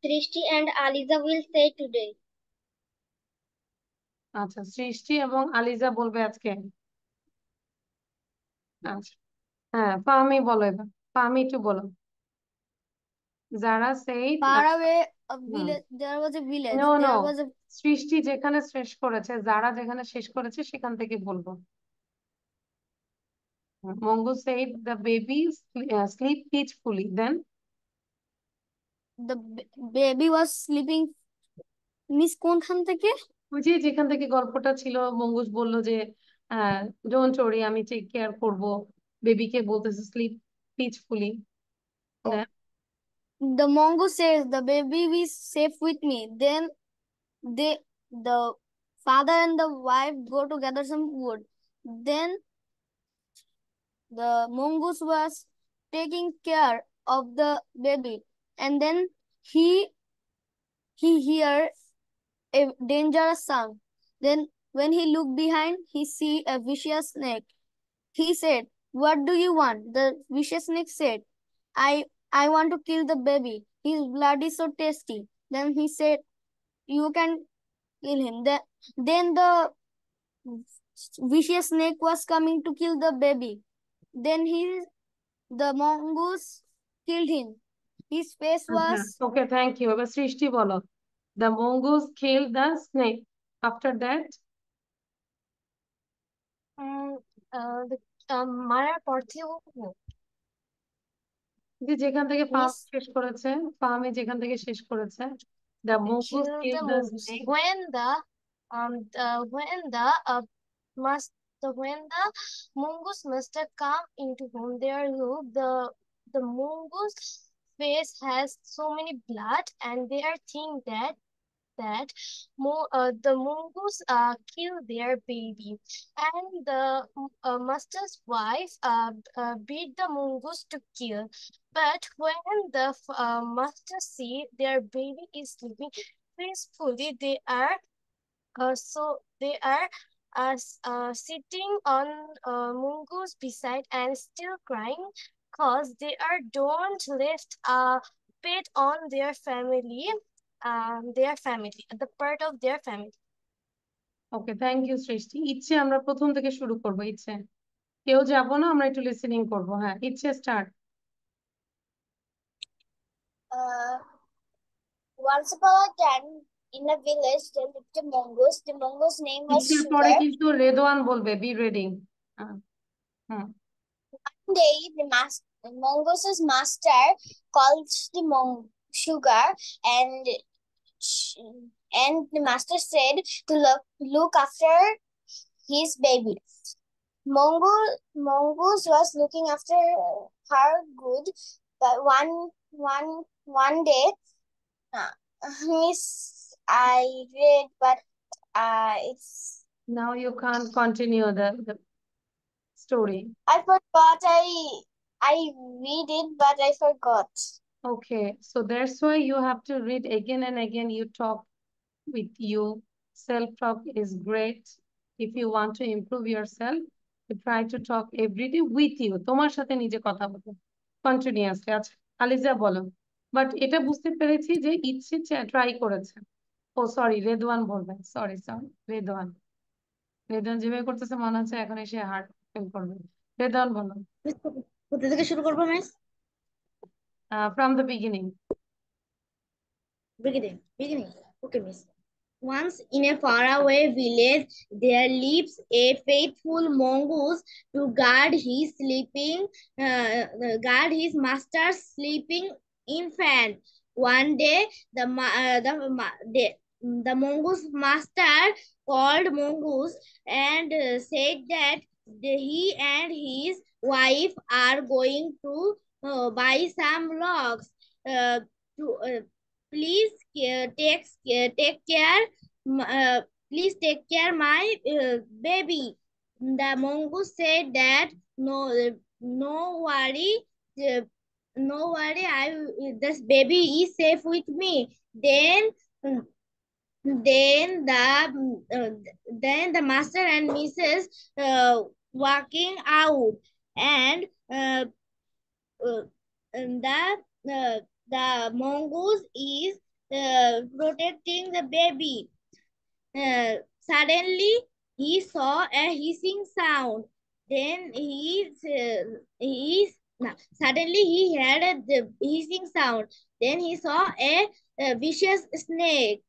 Srishti and Aliza will say today. আচ্ছা, সৃষ্টি এবং আলিজা বলবে আজকে। আচ্ছা, হ্যাঁ, ফাহমি বলো এবার। ফাহমি একটু বলো। যারা said Far away, a village. There was a village. No no, There was a সৃষ্টি যেখানে শেষ করেছে, যারা যেখানে শেষ করেছে সেখান থেকে বলবো। মঙ্গু said the baby sleep peacefully. Then the baby was sleeping. Miss কোনখান থেকে? ওই যে যেখান থেকে গল্পটা ছিল, মঙ্গুস বলল যে ডোন্ট ওরি, আমি টেক কেয়ার করব, বেবিকে বলতেছে sleep peacefully. The mongoose says the baby is safe with me. Then the father and the wife go to gather some wood. Then the mongoose was taking care of the baby, and then he hear a dangerous sound. Then when he looked behind, he see a vicious snake. He said, what do you want? The vicious snake said, I want to kill the baby. His blood is so tasty. Then he said, you can kill him. Then the vicious snake was coming to kill the baby. Then the mongoose killed him. His face was okay, thank you. এবার সৃষ্টি বলো। The mongoose killed the snake. After that, মারার পর থেকে যে যেখান থেকে ফাহামি শেষ করেছে, ফাহামি যেখান থেকে শেষ করেছে, the mongoose killed the snake. when the mongoose master come into home, there look the mongoose face has so many blood, and they are think that the mongoose kill their baby, and the master's wife beat the mongoose to kill. But when the master see their baby is sleeping peacefully, they are sitting on Mungo's beside and still crying because they are don't left a pet on their family, the part of their family. Okay, thank you Srishti. ইচ্ছে আমরা প্রথম থেকে শুরু করবো। ইচ্ছে কেউ যাবো না, আমরা একটু লিসেনিং করবো। হ্যাঁ, ইচ্ছে start. Once upon a time, in a village, there lived a mongoose. The mongoose name was ইচ্ছের পরে Sugar. কিন্তু রেদওয়ান বলবে, be ready. One day, the mongoose's master called the Sugar, and the master said to look after his baby. Mongoose was looking after her good, but one day, Miss, I read, but it's Now you can't continue the story. I forgot. I read it, but I forgot. Okay, so that's why you have to read again and again. You talk with you. Self-talk is great. If you want to improve yourself, you try to talk every day with you. তোমার সাথে নিজে কথা বলো continuously. আচ্ছা, আলিজা বলো। But এটা বুঝতে পেরেছি যে ইচ্ছে ট্রাই করেছে। ও সরি, রেদওয়ান বলবে। সরি, রেদওয়ান যেভাবে করতেছে মনে হচ্ছে এখন এসে হার্ড ফিল করবে। রেদওয়ান বলো। কোথা থেকে শুরু করবো miss? From the beginning. Beginning. Okay, miss. Once in a faraway village, there lives a faithful mongoose to guard his master's sleeping infant. One day, the mongoose master called mongoose and said that he and his wife are going to buy some logs. To please take care. Please take care my baby. The mongoose said that no worry, no worry. This baby is safe with me. Then the master and Mrs. walking out, and the mongoose is protecting the baby. Suddenly, he saw a hissing sound. Then suddenly he heard the hissing sound. Then he saw a vicious snake.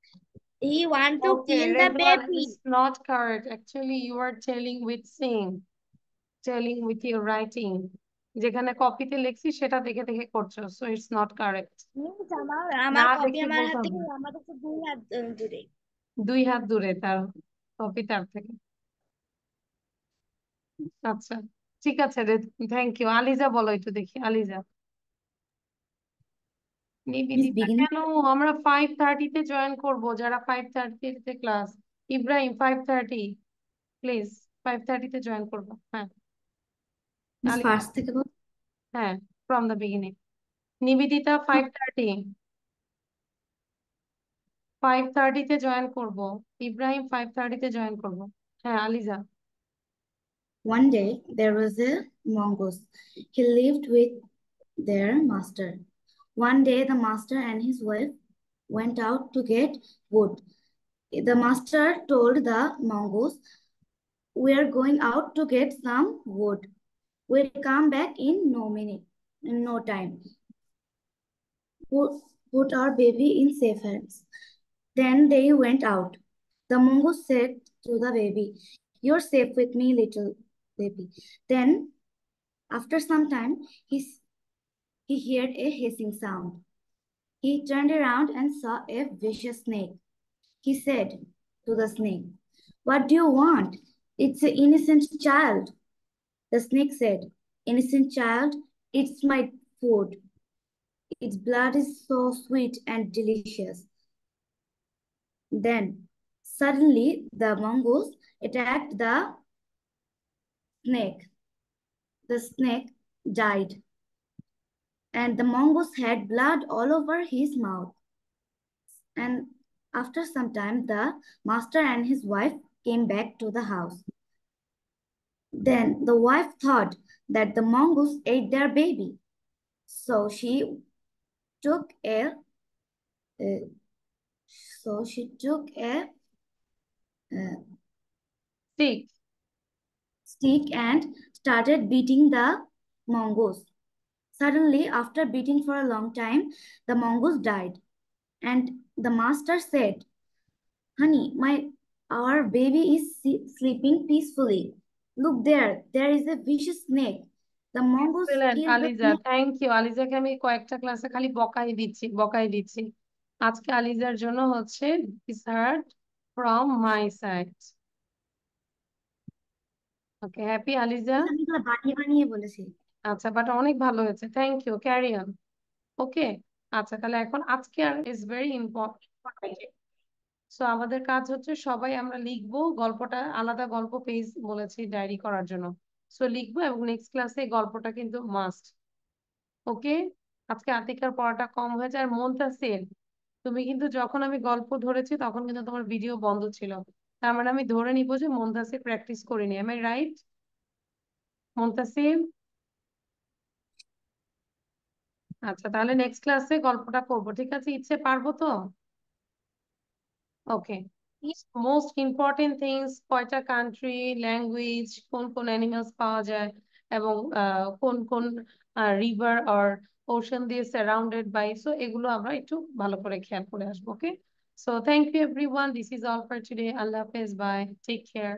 He wanted to kill the baby. It's not correct. Actually, you are telling with saying, telling with your writing. যেখানে কপিতে লিখছি সেটা দেখে দেখে করছো, so it's not correct. আমার copy আমার হাত থেকে আমাদের তো 2 হাত দূরে। 2 হাত দূরে তার কপি তার থেকে। আচ্ছা, ঠিক আছে রে, থ্যাংক ইউ। আলিজা বলো একটু দেখি। আলিজা। নিবেদিতা কেন? আমরা 5:30 তে জয়েন করব, যারা 5:30 তে ক্লাস। ইব্রাহিম 5:30 প্লিজ, 5:30 তে জয়েন করবো। হ্যাঁ, ফার্স্ট থেকে বল। হ্যাঁ, ফ্রম দ্য বিগিনিং। নিবেদিতা 5:30 তে জয়েন করব। ইব্রাহিম 5:30 তে জয়েন করব। হ্যাঁ, Aliza. One day there was a mongoose. He lived with their master. One day the master and his wife went out to get wood. The master told the mongoose, "We are going out to get some wood. We'll come back in no time. Put our baby in safe hands." Then they went out. The mongoose said to the baby, "You're safe with me, little baby." Then, after some time, he heard a hissing sound. He turned around and saw a vicious snake. He said to the snake, "What do you want? It's an innocent child." The snake said, "Innocent child, it's my food. Its blood is so sweet and delicious." Then, suddenly, the mongoose attacked the snake. The snake died, and the mongoose had blood all over his mouth. And after some time, the master and his wife came back to the house. Then the wife thought that the mongoose ate their baby. So she took a uh, Stick. stick and started beating the mongoose. Suddenly, after beating for a long time, the mongoose died. And the master said, "Honey, our baby is sleeping peacefully. Look there is a vicious snake. The mongoose Excellent, killed the Aliza, snake." Thank you. আলিজাকে আমি কয়েকটা ক্লাসে খালি বকাই দিচ্ছি। আজকে আলিজার জন্য হচ্ছে dessert from my side. Okay, happy Aliza? আমি এগুলো বানিয়ে বানিয়ে বলেছি। আচ্ছা, বাট অনেক ভালো হয়েছে, থ্যাংক ইউ, ক্যারি অন। ওকে, আচ্ছা তাহলে এখন আজকে ইজ ভেরি ইম্পর্টেন্ট। সো আমাদের কাজ হচ্ছে সবাই আমরা লিখবো, গল্পটা আলাদা গল্প পেজ বলেছি ডায়েরি করার জন্য। সো লিখবো এবং নেক্সট ক্লাসে গল্পটা কিন্তু মাস্ট। ওকে, আজকে আতিকার পড়াটা কম হয়েছে। আর মুনতাসির, তুমি কিন্তু যখন আমি গল্প ধরেছি তখন কিন্তু তোমার ভিডিও বন্ধ ছিল, তার মানে আমি ধরে নিবো যে মুনতাসির প্র্যাকটিস করিনি। Am I right Muntasir? আচ্ছা, তাহলে নেক্সট ক্লাসে গল্পটা করবো, ঠিক আছে? ইচ্ছে পারবো তো? ওকে, মোস্ট ইম্পর্টেন্ট থিংস, কয়টা কান্ট্রি, ল্যাঙ্গুয়েজ, কোন কোন অ্যানিমালস পাওয়া যায়, এবং কোন কোন রিভার অর ওশান দিয়ে সারাউন্ডেড বাই, সো এগুলো আমরা একটু ভালো করে খেয়াল করে আসবো। Okay, so thank you everyone, this is all for today. আল্লাহ হাফেজ, বাই, টেক কেয়ার।